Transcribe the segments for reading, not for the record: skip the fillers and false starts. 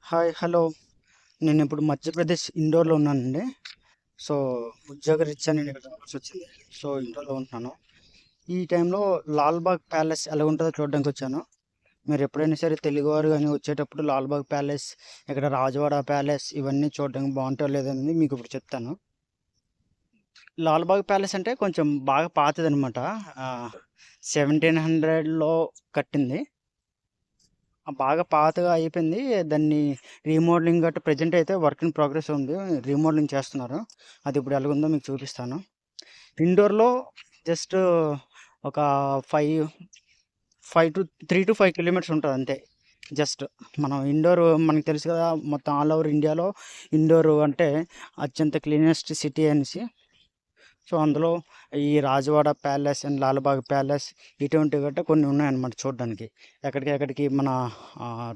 Hi hello. నేను ఇప్పుడు మధ్యప్రదేశ్ ఇండోర్లో ఉన్నానండి. సో ఉద్యోగరీత్యా నేను ఇక్కడ రావాల్సి వచ్చింది. సో ఇండోర్లో ఉంటున్నాను. ఈ టైంలో లాల్బాగ్ ప్యాలెస్ ఎలా ఉంటుందో చూడడానికి వచ్చాను. మీరు ఎప్పుడైనా సరే తెలుగువారు కానీ వచ్చేటప్పుడు లాల్బాగ్ ప్యాలెస్, ఇక్కడ రాజవాడ ప్యాలెస్ ఇవన్నీ చూడడానికి బాగుంటాయో లేదనేది మీకు ఇప్పుడు చెప్తాను. లాల్బాగ్ ప్యాలెస్ అంటే కొంచెం బాగా పాతదనమాట. 1700లో కట్టింది. బాగా పాతగా అయిపోయింది. దాన్ని రీమోడలింగ్ గట్రా ప్రెజెంట్ అయితే వర్క్ ఇన్ ప్రోగ్రెస్ ఉంది. రీమోడలింగ్ చేస్తున్నారు. అది ఇప్పుడు ఎలాగుందో మీకు చూపిస్తాను. ఇండోర్‌లో జస్ట్ ఒక 3-5 కిలోమీటర్స్ ఉంటది అంతే. జస్ట్ మనం ఇండోర్ మనకు తెలుసు కదా! మొత్తం ఆల్ ఓవర్ ఇండియాలో ఇండోర్ అంటే అత్యంత క్లీనెస్ట్ సిటీ అనేసి. సో అందులో ఈ Rajwada palace and Lalbagh palace ఇటువంటివి గట్రా కొన్ని ఉన్నాయన్నమాట చూడడానికి. ఎక్కడికి మన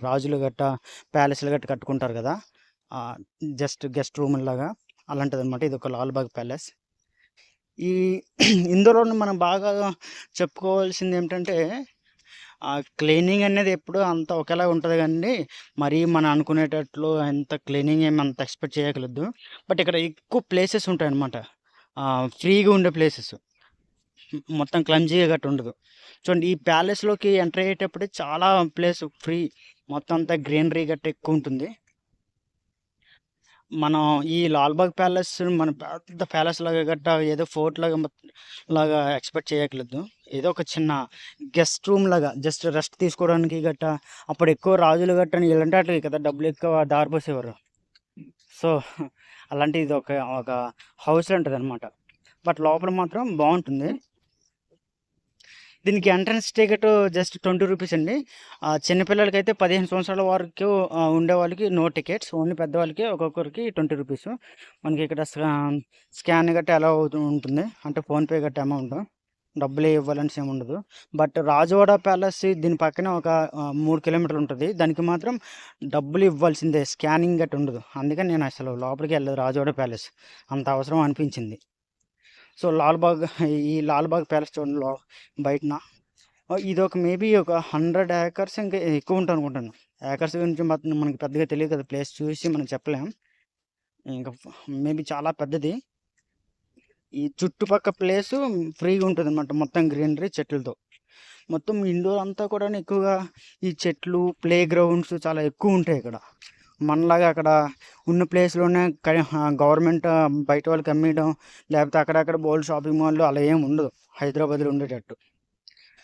రాజులు గట్రా ప్యాలెస్లు గట్రా కట్టుకుంటారు కదా! జస్ట్ గెస్ట్ రూముల్లాగా అలాంటిదన్నమాట. ఇది ఒక లాల్బాగ్ ప్యాలెస్. ఈ ఇందులోను మనం బాగా చెప్పుకోవాల్సింది ఏమిటంటే క్లీనింగ్ అనేది ఎప్పుడు అంత ఒకేలా ఉంటుంది కానీ మరీ మనం అనుకునేటట్లు అంత క్లీనింగ్ ఏమి అంత ఎక్స్పెక్ట్ చేయగలదు. బట్ ఇక్కడ ఎక్కువ ప్లేసెస్ ఉంటాయన్నమాట. ఫ్రీగా ఉండే ప్లేసెస్. మొత్తం క్లమ్జీగా గట్రా ఉండదు. చూడండి, ఈ ప్యాలెస్‌లోకి ఎంటర్ అయ్యేటప్పుడే చాలా ప్లేస్ ఫ్రీ. మొత్తం అంతా గ్రీనరీ గట్రా ఎక్కువ ఉంటుంది. మనం ఈ లాల్బాగ్ ప్యాలెస్ మన పెద్ద ప్యాలెస్ లాగా గట్రా ఏదో ఫోర్ట్ లాగా ఎక్స్పెక్ట్ చేయట్లేదు. ఏదో ఒక చిన్న గెస్ట్ రూమ్ లాగా జస్ట్ రెస్ట్ తీసుకోవడానికి గట్రా. అప్పుడు ఎక్కువ రాజులు గట్రా ఇలాంటి వాటికి కదా డబ్బులు ఎక్కువ దారిపోసేవారు. సో అలాంటి ఇది ఒక హౌస్ లాంటిదన్నమాట. బట్ లోపల మాత్రం బాగుంటుంది. దీనికి ఎంట్రన్స్ టికెట్ జస్ట్ 20 రూపీస్ అండి. చిన్నపిల్లలకైతే 15 సంవత్సరాల వరకు ఉండేవాళ్ళకి నో టికెట్స్. ఓన్లీ పెద్దవాళ్ళకి ఒక్కొక్కరికి 20 రూపీస్. మనకి ఇక్కడ స్కాన్ గట్రా అలౌ అవుతూ ఉంటుంది. అంటే ఫోన్‌పే గట్రా అమౌంట్. డబ్బులే ఇవ్వాలనేసి ఏమి ఉండదు. బట్ రాజవాడ ప్యాలెస్ దీని పక్కనే ఒక 3 కిలోమీటర్లు ఉంటుంది. దానికి మాత్రం డబ్బులు ఇవ్వాల్సిందే. స్కానింగ్ గట్రా ఉండదు. అందుకని నేను అసలు లోపలికి వెళ్ళలేదు రాజవాడ ప్యాలెస్. అంత అవసరం అనిపించింది. సో ఈ లాల్బాగ్ ప్యాలెస్ చూడండి బయటన. ఇదొక మేబీ ఒక 100 ఏకర్స్ ఇంకా ఎక్కువ ఉంటుంది అనుకుంటాను. ఏకర్స్ గురించి మనకి పెద్దగా తెలియదు కదా! ప్లేస్ చూసి మనం చెప్పలేం. ఇంకా మేబీ చాలా పెద్దది. ఈ చుట్టుపక్క ప్లేసు ఫ్రీగా ఉంటుందన్నమాట. మొత్తం గ్రీనరీ చెట్లతో. మొత్తం ఇండోర్ అంతా కూడాను ఎక్కువగా ఈ చెట్లు, ప్లే గ్రౌండ్స్ చాలా ఎక్కువ ఉంటాయి ఇక్కడ. మనలాగా అక్కడ ఉన్న ప్లేస్‌లోనే గవర్నమెంట్ బయట వాళ్ళకి అమ్మేయడం, లేకపోతే అక్కడక్కడ బోలెడు షాపింగ్ మాల్‌లు అలా ఏమి ఉండదు హైదరాబాద్‌లో ఉండేటట్టు.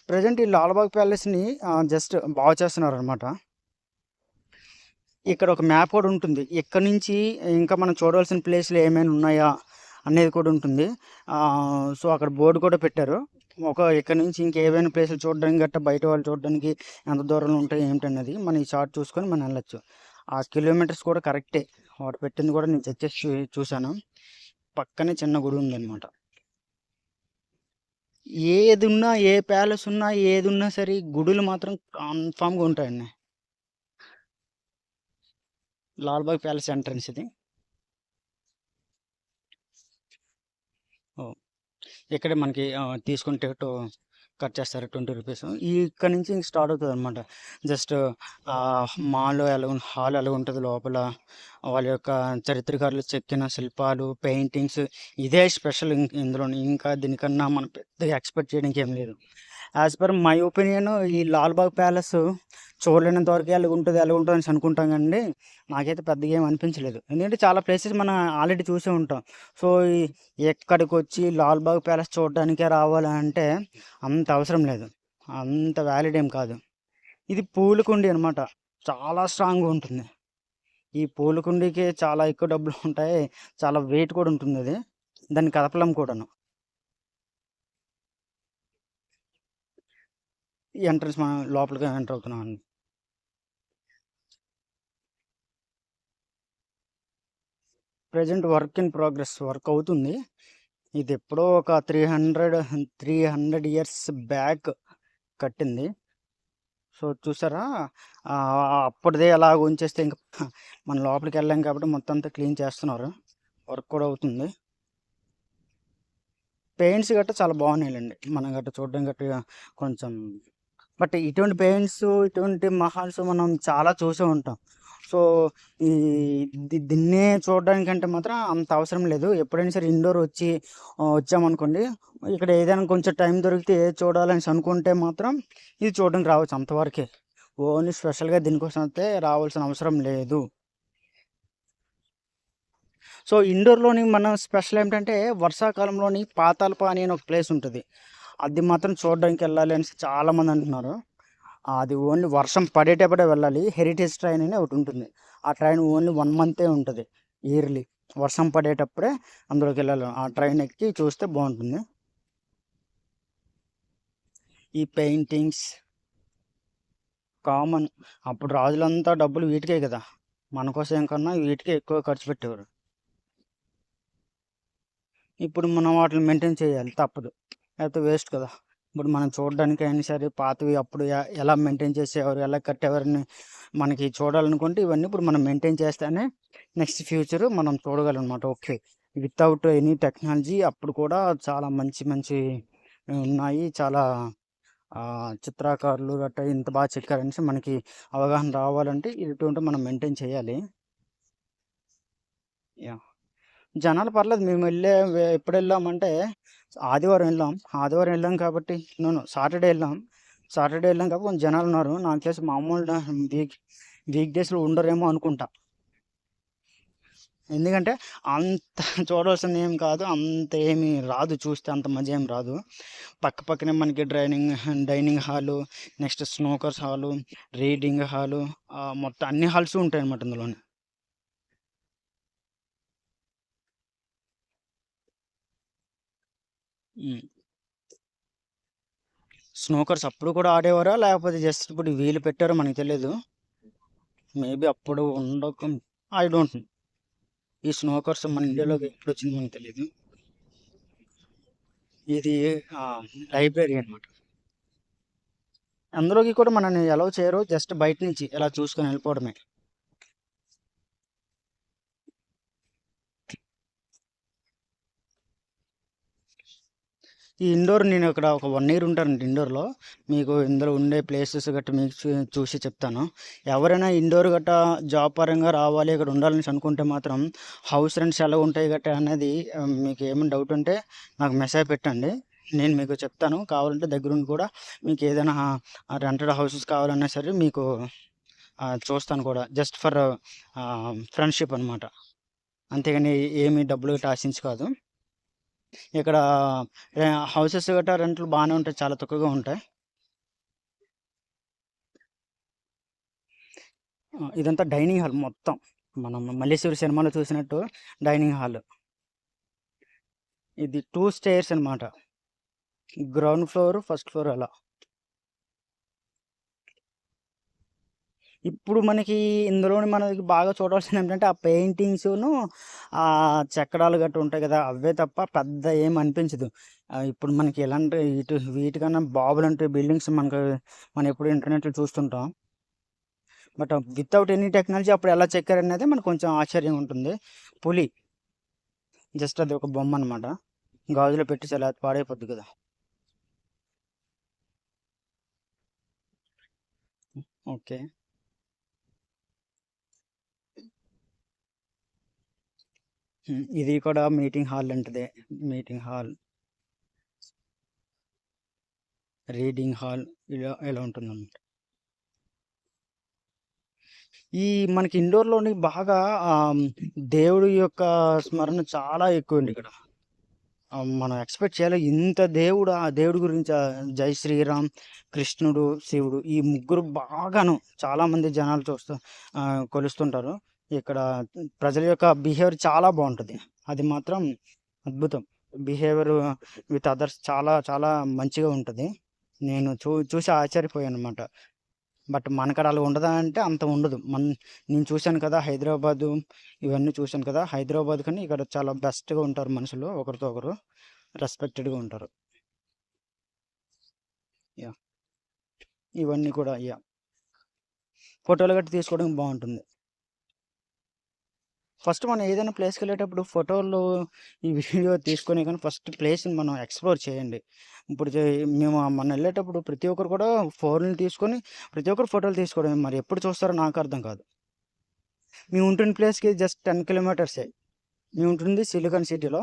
ప్రెజెంట్ ఈ లాల్బాగ్ ప్యాలెస్‌ని జస్ట్ బాగు చేస్తున్నారనమాట. ఇక్కడ ఒక మ్యాప్ కూడా ఉంటుంది. ఇక్కడి నుంచి ఇంకా మనం చూడవలసిన ప్లేస్‌లు ఏమైనా ఉన్నాయా అనేది కూడా ఉంటుంది. సో అక్కడ బోర్డ్ కూడా పెట్టారు. ఇక్కడి నుంచి ఇంకేవైనా ప్లేసులు చూడడానికి గట్టా బయట వాళ్ళు చూడడానికి ఎంత దూరంలో ఉంటాయి ఏమిటన్నది మనం ఈ చార్ట్ చూసుకొని మనం వెళ్ళొచ్చు. ఆ కిలోమీటర్స్ కూడా కరెక్టే. వాడు పెట్టింది కూడా నేను చెక్ చేసి చూశాను. పక్కనే చిన్న గుడి ఉందన్నమాట. ఏదున్నా, ఏ ప్యాలెస్ ఉన్నా, ఏదున్నా సరే గుడులు మాత్రం కన్ఫామ్‌గా ఉంటాయండి. లాల్బాగ్ ప్యాలెస్ ఎంట్రన్స్ ఇది. ఓహ్! ఇక్కడే మనకి తీసుకున్న టికెట్ కట్ చేస్తారు 20 రూపీస్. ఇక్కడ నుంచి ఇంక స్టార్ట్ అవుతుందన్నమాట. జస్ట్ హాల్ ఎలా ఉంటుంది లోపల, వాళ్ళ యొక్క చరిత్రకారులు చెక్కిన శిల్పాలు, పెయింటింగ్స్ ఇదే స్పెషల్ ఇందులోని. ఇంకా దీనికన్నా మనం పెద్దగా ఎక్స్‌పెక్ట్ చేయడానికి ఏం లేదు. యాజ్ పర్ మై ఒపీనియన్ ఈ లాల్బాగ్ ప్యాలెస్ చూడలేనంత వరకే అలాగుంటది అనేసి అనుకుంటాం గానండి, నాకైతే పెద్దగా ఏమి అనిపించలేదు. ఎందుకంటే చాలా ప్లేసెస్ మనం ఆల్రెడీ చూసే ఉంటాం. సో ఎక్కడికొచ్చి లాల్బాగ్ ప్యాలెస్ చూడడానికే రావాలంటే అంత అవసరం లేదు. అంత వ్యాలిడ్ ఏం కాదు. ఇది పూల కుండీ అనమాట. చాలా స్ట్రాంగ్‌గా ఉంటుంది. ఈ పూల కుండీకి చాలా ఎక్కువ డబ్బులు ఉంటాయి. చాలా వెయిట్ కూడా ఉంటుందది. దాన్ని కదపలేం కూడాను. ఈ ఎంట్రన్స్ మనం లోపలికి ఎంటర్ అవుతున్నామండి. Present work in progress work అవుతుంది. ఇది ఎప్పుడో ఒక 300 ఇయర్స్ బ్యాక్ కట్టింది. సో చూసారా? అప్పటిదే అలాగ ఉంచేస్తే ఇంక మనం లోపలికి వెళ్ళాం కాబట్టి మొత్తం అంతా క్లీన్ చేస్తున్నారు. వర్క్ కూడా అవుతుంది. పెయింట్స్ గట్టా చాలా బాగున్నాయిలెండి. మనం గట్టా చూడడం గట్టా కొంచెం. బట్ ఇటువంటి పెయింట్స్, ఇటువంటి మహాల్స్ మనం చాలా చూసే ఉంటాం. సో ఈ దీన్నే చూడడానికంటే మాత్రం అంత అవసరం లేదు. ఎప్పుడైనా సరే ఇండోర్ వచ్చామనుకోండి, ఇక్కడ ఏదైనా కొంచెం టైం దొరికితే చూడాలనేసి అనుకుంటే మాత్రం ఇది చూడడానికి రావచ్చు అంతవరకే. ఓన్లీ స్పెషల్గా దీనికోసం అయితే రావాల్సిన అవసరం లేదు. సో ఇండోర్లోని మనం స్పెషల్ ఏంటంటే వర్షాకాలంలోని పాతాళపాని అని ఒక ప్లేస్ ఉంటుంది. అది మాత్రం చూడడానికి వెళ్ళాలి అనేసి చాలామంది అంటున్నారు. అది ఓన్లీ వర్షం పడేటప్పుడే వెళ్ళాలి. హెరిటేజ్ ట్రైన్ అని ఒకటి ఉంటుంది. ఆ ట్రైన్ ఓన్లీ 1 మంతే ఉంటుంది ఇయర్లీ. వర్షం పడేటప్పుడే అందులోకి వెళ్ళాలి. ఆ ట్రైన్ ఎక్కి చూస్తే బాగుంటుంది. ఈ పెయింటింగ్స్ కామన్. అప్పుడు రాజులంతా డబ్బులు వీటికే కదా, మన కోసం కన్నా వీటికే ఎక్కువ ఖర్చు పెట్టేవారు. ఇప్పుడు మనం వాటిని మెయింటైన్ చేయాలి, తప్పదు, లేకపోతే వేస్ట్ కదా. ఇప్పుడు మనం చూడడానికి అయినా సరే పాతవి అప్పుడు ఎలా మెయింటైన్ చేసేవారు, ఎలా కట్టేవారని మనకి చూడాలనుకుంటే ఇవన్నీ ఇప్పుడు మనం మెయింటైన్ చేస్తేనే నెక్స్ట్ ఫ్యూచర్ మనం చూడగలం అనమాట. ఓకే, వితౌట్ ఎనీ టెక్నాలజీ అప్పుడు కూడా చాలా మంచి మంచి ఉన్నాయి. చాలా చిత్రకారులు గట్రా ఇంత బాగా చెక్కారనేసి మనకి అవగాహన రావాలంటే ఇటువంటి మనం మెయింటైన్ చేయాలి. యా, జనాలు పర్లేదు. మేము ఎప్పుడు వెళ్ళామంటే ఆదివారం వెళ్ళాం కాబట్టి సాటర్డే వెళ్ళాం కాబట్టి కొంచెం జనాలు ఉన్నారు. నాకు తెలిసి మామూలు వీక్ డేస్లో ఉండరేమో అనుకుంటా. ఎందుకంటే అంత చూడవలసింది ఏం కాదు, అంత ఏమి రాదు, చూస్తే అంత మజా ఏం రాదు. పక్కనే మనకి dining hall, next snookers hall, reading hall, మొత్తం అన్ని హాల్స్ ఉంటాయి అన్నమాట ఇందులోనే. స్నోకర్స్ అప్పుడు కూడా ఆడేవారా, లేకపోతే జస్ట్ ఇప్పుడు వీలు పెట్టారో మనకి తెలియదు. మేబీ అప్పుడు ఉండక, ఐ డోంట్ నో. ఈ స్నోకర్స్ మన ఇండియాలోకి ఎప్పుడు వచ్చింది మనకు తెలియదు. ఇది లైబ్రరీ అనమాట. అందులోకి కూడా మనల్ని ఎలా చేయరు, జస్ట్ బయట నుంచి ఎలా చూసుకొని వెళ్ళిపోవడమే. ఈ ఇండోర్ నేను ఇక్కడ ఒక 1 ఇయర్ ఉంటానండి ఇండోర్లో. మీకు ఇందులో ఉండే ప్లేసెస్ గట్రా మీకు చూసి చెప్తాను. ఎవరైనా ఇండోర్ గట్రా జాబ్ పరంగా రావాలి, ఇక్కడ ఉండాలని అనుకుంటే మాత్రం హౌస్ రెంట్స్ ఎలా ఉంటాయి గట్రా అనేది మీకు ఏమైనా డౌట్ ఉంటే నాకు మెసేజ్ పెట్టండి, నేను మీకు చెప్తాను. కావాలంటే దగ్గరుండి కూడా మీకు ఏదైనా రెంటెడ్ హౌసెస్ కావాలన్నా సరే మీకు చూస్తాను కూడా, జస్ట్ ఫర్ ఫ్రెండ్షిప్ అనమాట. అంతేగాని ఏమి డబ్బులు గట్రా ఆశించి కాదు. ఇక్కడ హౌసెస్ గట్రా రెంట్లు బాగానే ఉంటాయి, చాలా తక్కువగా ఉంటాయి. ఇదంతా డైనింగ్ హాల్ మొత్తం, మనం మల్లేశ్వరి సినిమాలో చూసినట్టు డైనింగ్ హాల్. ఇది 2 స్టేర్స్ అనమాట, గ్రౌండ్ ఫ్లోర్, ఫస్ట్ ఫ్లోర్ అలా. ఇప్పుడు మనకి ఇందులోని మనకి బాగా చూడాల్సింది ఏంటంటే ఆ పెయింటింగ్స్ను, ఆ చెక్కడాలు గట్రా ఉంటాయి కదా, అవే తప్ప పెద్ద ఏం అనిపించదు. ఇప్పుడు మనకి ఎలాంటి వీటికన్నా బాబులంటే బిల్డింగ్స్ మనం ఎప్పుడు ఇంటర్నెట్లో చూస్తుంటాం. బట్ వితౌట్ ఎనీ టెక్నాలజీ అప్పుడు ఎలా చెక్కారనేది మనకు కొంచెం ఆశ్చర్యంగా ఉంటుంది. పులి జస్ట్ అది ఒక బొమ్మ అనమాట, గాజులో పెట్టి చాలా పాడైపోద్ది కదా. ఓకే, ఇది కూడా మీటింగ్ హాల్ లాంటిదే. మీటింగ్ హాల్, రీడింగ్ హాల్ ఇలా ఉంటుందన్నమాట. ఈ మనకి ఇండోర్లోని బాగా దేవుడి యొక్క స్మరణ చాలా ఎక్కువ అండి ఇక్కడ. మనం ఎక్స్పెక్ట్ చేయాలి ఇంత దేవుడు, ఆ దేవుడి గురించి జై శ్రీరామ్, కృష్ణుడు, శివుడు, ఈ ముగ్గురు బాగాను చాలామంది జనాలు కొలుస్తుంటారు. ఇక్కడ ప్రజల యొక్క బిహేవియర్ చాలా బాగుంటుంది, అది మాత్రం అద్భుతం. బిహేవియర్ విత్ అదర్స్ చాలా చాలా మంచిగా ఉంటుంది. నేను చూసి ఆశ్చర్యపోయాను అనమాట. బట్ మనకాడ అలా ఉండదా అంటే అంత ఉండదు. నేను చూశాను కదా హైదరాబాదు, ఇవన్నీ చూశాను కదా, హైదరాబాద్ కానీ ఇక్కడ చాలా బెస్ట్గా ఉంటారు మనుషులు, ఒకరితో ఒకరు రెస్పెక్టెడ్గా ఉంటారు. యా, ఇవన్నీ కూడా ఫోటోలు గట్టి తీసుకోవడానికి బాగుంటుంది. ఫస్ట్ మనం ఏదైనా ప్లేస్కి వెళ్ళేటప్పుడు ఫోటోలు ఈ వీడియో తీసుకొని కానీ ఫస్ట్ ప్లేస్ని మనం ఎక్స్ప్లోర్ చేయండి. ఇప్పుడు మేము మనం వెళ్ళేటప్పుడు ప్రతి ఒక్కరు కూడా ఫోన్లు తీసుకొని ప్రతి ఒక్కరు ఫోటోలు తీసుకోవడం, మరి ఎప్పుడు చూస్తారో నాకు అర్థం కాదు. మేము ఉంటున్న ప్లేస్కి జస్ట్ 10 కిలోమీటర్సే. మేము ఉంటుంది సిలికాన్ సిటీలో.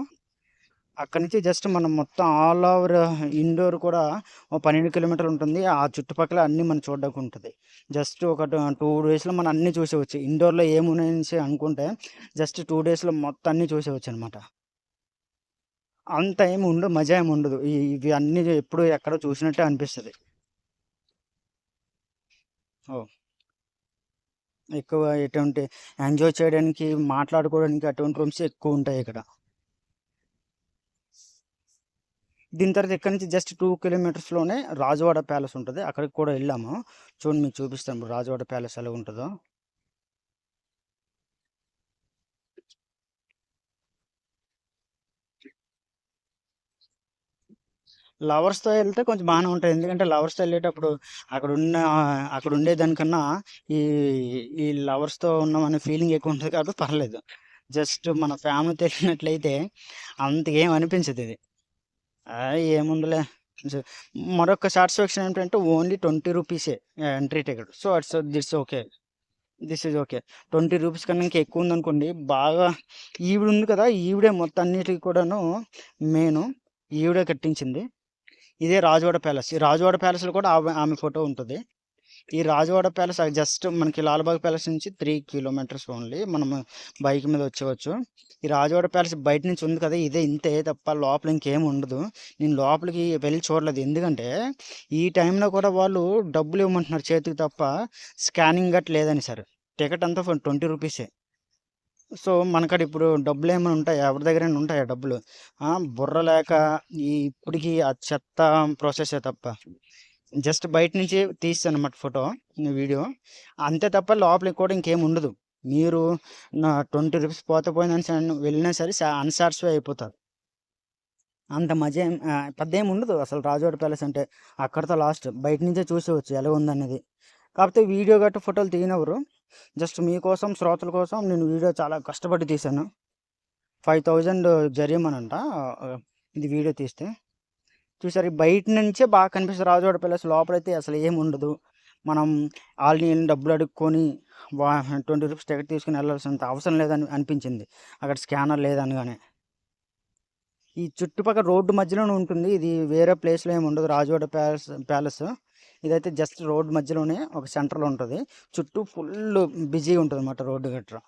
అక్కడి నుంచి జస్ట్ మనం మొత్తం ఆల్ ఓవర్ ఇండోర్ కూడా ఓ 12 కిలోమీటర్లు ఉంటుంది. ఆ చుట్టుపక్కల అన్నీ మనం చూడడానికి ఉంటుంది. జస్ట్ ఒక 2 డేస్లో మనం అన్నీ చూసేవచ్చు. ఇండోర్లో ఏమున్నాయనేసి అనుకుంటే జస్ట్ 2 డేస్లో మొత్తం అన్నీ చూసేవచ్చు అనమాట. అంత ఏమి ఉండదు, మజా ఏమి ఉండదు. ఇవి అన్నీ ఎప్పుడు ఎక్కడో చూసినట్టే అనిపిస్తుంది. ఓ ఎక్కువ ఎటువంటి ఎంజాయ్ చేయడానికి, మాట్లాడుకోవడానికి అటువంటి రూమ్స్ ఎక్కువ ఉంటాయి ఇక్కడ. దీని తర్వాత ఇక్కడ నుంచి జస్ట్ 2 కిలోమీటర్స్లోనే రాజవాడ ప్యాలెస్ ఉంటుంది. అక్కడికి కూడా వెళ్ళాము. చూడండి మీకు చూపిస్తాను రాజవాడ ప్యాలెస్ ఎలా ఉంటుందో. లవర్స్‌తో ఎళ్తే కొంచెం బానే ఉంటది. ఎందుకంటే లవర్స్‌తో ఎళ్ళేటప్పుడు అక్కడున్న అక్కడ ఉండేదానికన్నా ఈ ఈ లవర్స్‌తో ఉన్నామనే ఫీలింగ్ ఎక్కువ ఉంటది కాబట్టి పర్లేదు. జస్ట్ మన ఫ్యామిలీతో ఎళ్ళినట్లయితే అంత ఏం అనిపించదిది. ఏముందిలే జ మరొక సాటిస్ఫాక్షన్ ఏంటంటే ఓన్లీ 20 రూపీసే entry ticket. So, that's okay. This is okay. 20 rupees కన్నా ఇంకా ఎక్కువ ఉందనుకోండి బాగా ఈవిడ ఉంది కదా! ఈవిడే మొత్తం అన్నిటికి కూడాను మెయిను. ఈవిడే కట్టించింది. ఇదే రాజవాడ ప్యాలెస్. ఈ రాజవాడ ప్యాలెస్‌లో కూడా ఆమె ఫోటో ఉంటది. ఈ రాజవాడ ప్యాలెస్ జస్ట్ మనకి లాల్‌బాగ్ ప్యాలెస్ నుంచి 3 కిలోమీటర్స్ ఓన్లీ. మనము బైక్ మీద వచ్చేవచ్చు. ఈ రాజవాడ ప్యాలెస్ బయట నుంచి ఉంది కదా! ఇదే ఇంతే తప్ప లోపల ఇంకేమి ఉండదు. నేను లోపలికి వెళ్లి చూడలేదు. ఎందుకంటే ఈ టైంలో కూడా వాళ్ళు డబ్బులు ఇవ్వమంటున్నారు చేతికి తప్ప స్కానింగ్ గట్రా లేదనేసారు. టికెట్ అంతా 20 రూపీసే. సో, మనకాడ ఇప్పుడు డబ్బులేమైనా ఉంటాయా? ఎవరి దగ్గరైనా ఉంటాయా డబ్బులు? బుర్ర లేక ఇప్పటికి ఆ చెత్త ప్రాసెసే తప్ప. జస్ట్ బయట నుంచి తీసానన్నమాట ఫోటో, వీడియో. అంతే తప్ప లోపలికి కూడా ఇంకేముండదు. మీరు 20 రూపీస్ పోతే పోయిందని వెళ్ళినా సరే అన్‌సాటిస్ఫై అయిపోతారు. అంత మజా పెద్దేముండదు అసలు రాజవాడ ప్యాలెస్ అంటే. అక్కడితో లాస్ట్. బయట నుంచే చూసేయొచ్చు ఎలా ఉందనేది. కాకపోతే వీడియో గట్రా ఫోటోలు తీయనివ్వరు. జస్ట్ మీకోసం, శ్రోతల కోసం నేను వీడియో చాలా కష్టపడి తీశాను. 5000 జరిమానంట ఇది వీడియో తీస్తే. చూసారు బయట నుంచే బాగా కనిపిస్తది రాజవాడ ప్యాలెస్. లోపలైతే అసలు ఏముండదు. మనం ఆళ్ళని ఈళ్ళని డబ్బులు అడుక్కొని 20 రూపీస్ టికెట్ తీసుకొని ఎళ్ళాల్సినంత అవసరం లేదని అనిపించింది. అక్కడ స్కానర్ లేదనగానే. ఈ చుట్టుపక్కల రోడ్డు మధ్యలోనే ఉంటుంది. ఇది వేరే ప్లేస్‌లో ఏమి ఉండదు రాజవాడ ప్యాలెస్. ఇదైతే జస్ట్ రోడ్ మధ్యలోనే ఒక సెంటర్‌లో ఉంటది. చుట్టూ ఫుల్లు బిజీగా ఉంటదన్నమాట రోడ్డు గట్రా.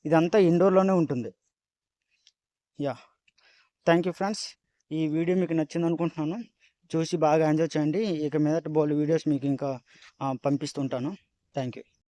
ఇదంతా ఇండోర్‌లోనే ఉంటుంది. యాహ్! Thank you friends. ఈ వీడియో మీకు నచ్చిందనుకుంటున్నాను. చూసి బాగా ఎంజాయ్ చేయండి. ఇక మీదట బోలెడు వీడియోస్ మీకు ఇంకా పంపిస్తుంటాను. Thank you.